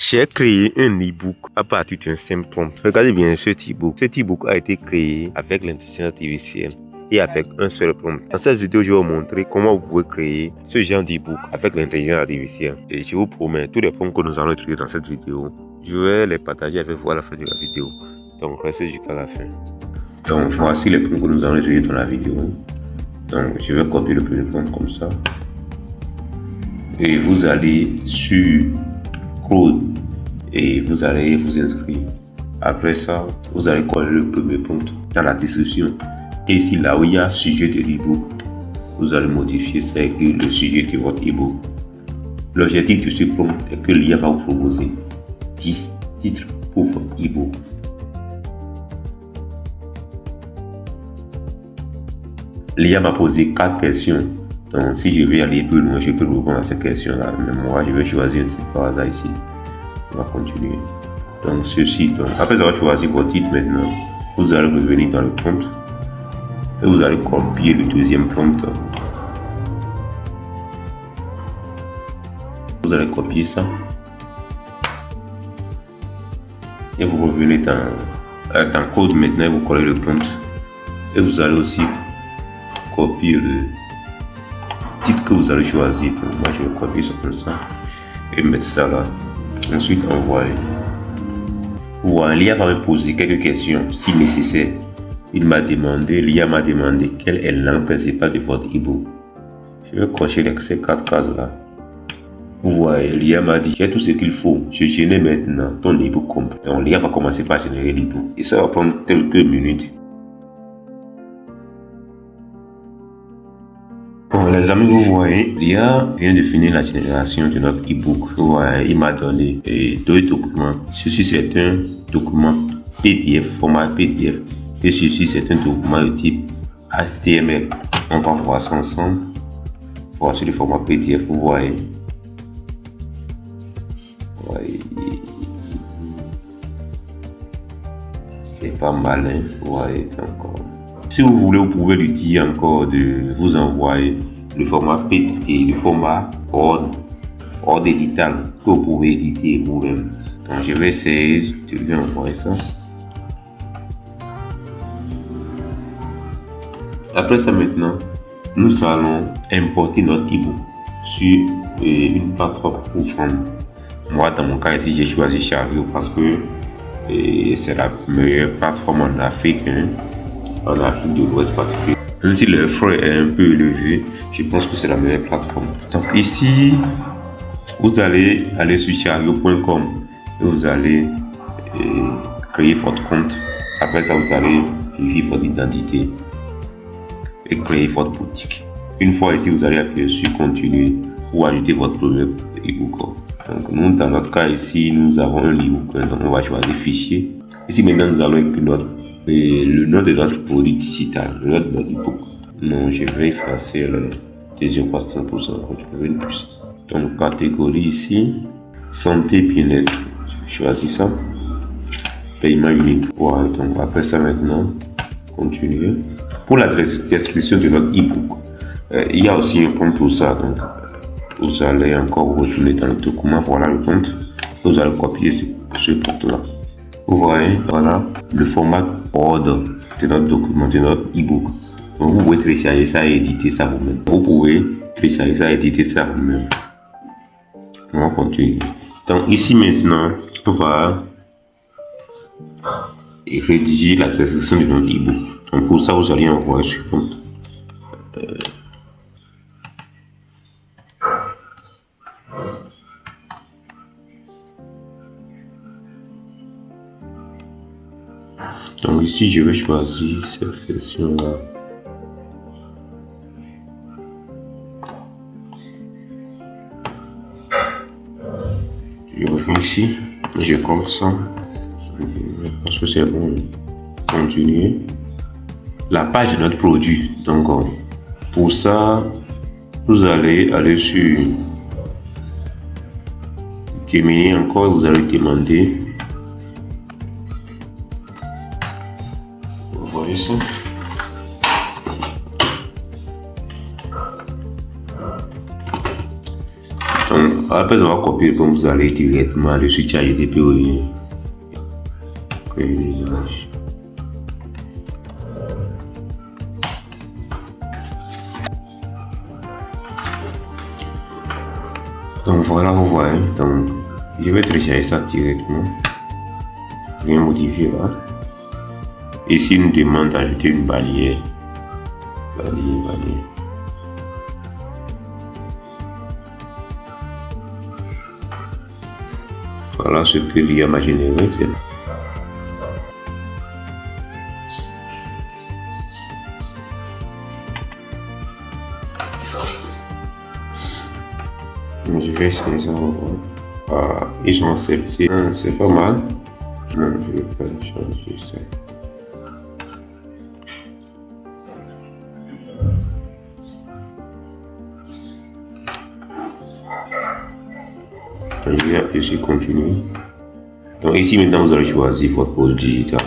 J'ai créé un e-book à partir d'un simple prompt. Regardez bien cet e-book. Cet e-book a été créé avec l'intelligence artificielle et avec un seul prompt. Dans cette vidéo, je vais vous montrer comment vous pouvez créer ce genre d'e-book avec l'intelligence artificielle. Et je vous promets, tous les prompts que nous allons utiliser dans cette vidéo, je vais les partager avec vous à la fin de la vidéo. Donc, restez jusqu'à la fin. Donc, voici les prompts que nous allons utiliser dans la vidéo. Donc, je vais copier le premier prompt comme ça. Et vous allez sur Code et vous allez vous inscrire. Après ça, vous allez coller le premier prompt dans la description. Et ici, là où il y a sujet de l'e-book, vous allez modifier ça et écrire le sujet de votre e-book. L'objectif de ce prompt est que l'IA va vous proposer 10 titres pour votre e-book. L'IA m'a posé 4 questions. Donc, si je vais aller plus loin, je peux répondre à ces questions-là. Mais moi, je vais choisir un titre par hasard ici. On va continuer. Donc, ceci. Donc, après avoir choisi votre titre maintenant, vous allez revenir dans le prompt et vous allez copier le deuxième prompt. Vous allez copier ça et vous revenez dans Code maintenant et vous collez le prompt et vous allez aussi copier le titre que vous allez choisir. Donc, moi, je vais copier ça comme ça et mettre ça là. Ensuite, envoyer. Voilà, l'IA va me poser quelques questions si nécessaire. L'IA m'a demandé quelle est la langue principale de votre e-book. Je vais cocher ces 4 cases là. Vous voyez, l'IA m'a dit j'ai tout ce qu'il faut. Je génère maintenant ton e-book complet. Donc, l'IA va commencer par générer l'e-book et ça va prendre quelques minutes. Bon, les amis, vous voyez, l'IA vient de finir la génération de notre e-book. Vous voyez, il m'a donné 2 documents. Ceci, c'est un document PDF, format PDF. Et ceci, c'est un document de type HTML. On va voir ça ensemble. Voici le format PDF, vous voyez. C'est pas malin, vous voyez encore. Si vous voulez, vous pouvez lui dire encore de vous envoyer le format PDF et le format hors digital que vous pouvez éditer vous-même. Donc, je vais essayer de lui envoyer ça. Après ça, maintenant, nous allons importer notre e-book sur une plateforme pour vendre. Moi, dans mon cas ici, j'ai choisi Chariot parce que c'est la meilleure plateforme en Afrique. En Afrique de l'Ouest particulièrement. Même si le frais est un peu élevé, je pense que c'est la meilleure plateforme. Donc ici, vous allez aller sur chariot.com et vous allez créer votre compte. Après ça, vous allez vérifier votre identité et créer votre boutique. Une fois ici, vous allez appuyer sur continuer pour ajouter votre premier e-book. Donc nous, dans notre cas ici, nous avons un e-book. Donc on va choisir fichier. Ici maintenant, nous allons écrire le nom de notre produit digital, le nom de notre e-book. Non, je vais effacer le deuxième fois 100%. Je vais une plus. Donc, catégorie ici, santé bien-être. Je choisis ça. Paiement unique. Voilà, donc après ça maintenant, continuer. Pour la description de notre e-book, il y a aussi un compte pour ça. Donc, vous allez encore retourner dans le document. Voilà le compte. Vous allez copier ce compte-là. Vous voyez, voilà le format ordre de notre document, de notre e-book. Donc, vous pouvez télécharger ça et éditer ça vous-même. Vous pouvez télécharger ça et éditer ça vous-même. On va continuer. Donc, ici maintenant, on va rédiger la description de notre e-book. Donc, pour ça, vous allez envoyer ce compte. Donc ici, je vais choisir cette version-là. Je reviens ici, je compte ça. Parce que c'est bon. Continuer. La page de notre produit. Donc, pour ça, vous allez aller sur Gemini encore, vous allez demander. Vous voyez ça? Donc, après avoir copié le prompt, vous allez directement dessus ChatGPT ou bien créer des images. Donc voilà, vous voyez. Donc je vais télécharger ça directement. Je vais modifier là. Ici, il nous demande d'ajouter une bannière. Bannière. Voilà ce que l'IA m'a généré. Je vais essayer ça. Ils ont accepté. C'est pas mal. Non, je vais pas changer ça. Je vais appuyer sur continuer. Donc ici maintenant vous allez choisir votre pause digitale.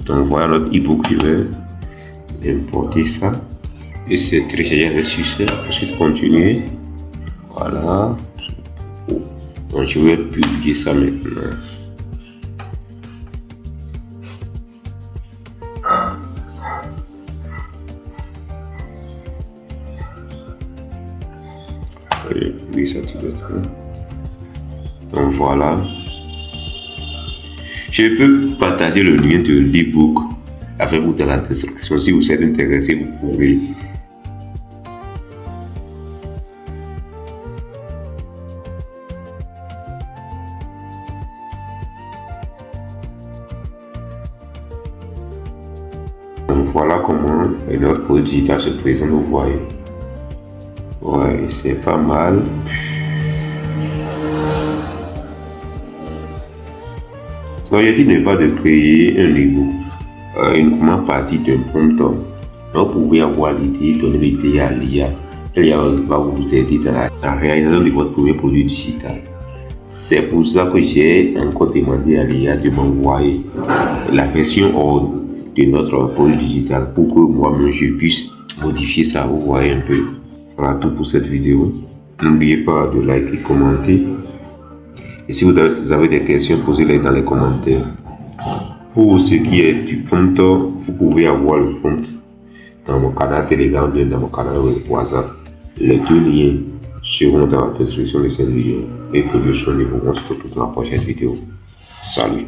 Donc voilà notre e-book, je vais importer ça et c'est télécharger avec succès. Ensuite continuer. Voilà. Donc je vais publier ça maintenant. Je vais publier ça tout de suite. Donc voilà. Je peux partager le lien de l'e-book avec vous dans la description. Si vous êtes intéressé, vous pouvez. Donc voilà comment notre produit digital se présente, vous voyez. Ouais, c'est pas mal. Donc, j'ai dit ne pas de créer un e-book uniquement à partir d'un prompt. Donc, vous pouvez avoir l'idée, donner l'idée à l'IA. L'IA va vous aider dans la réalisation de votre premier produit digital. C'est pour ça que j'ai encore demandé à l'IA de m'envoyer la version de notre produit digital pour que moi-même je puisse modifier ça. Vous voyez un peu. Voilà tout pour cette vidéo. N'oubliez pas de liker, commenter. Et si vous avez des questions, posez-les dans les commentaires. Pour ce qui est du prompt, vous pouvez avoir le prompt dans mon canal Telegram ou dans mon canal WhatsApp. Les deux liens seront dans la description de cette vidéo. Et que Dieu soit libre. On se retrouve dans la prochaine vidéo. Salut!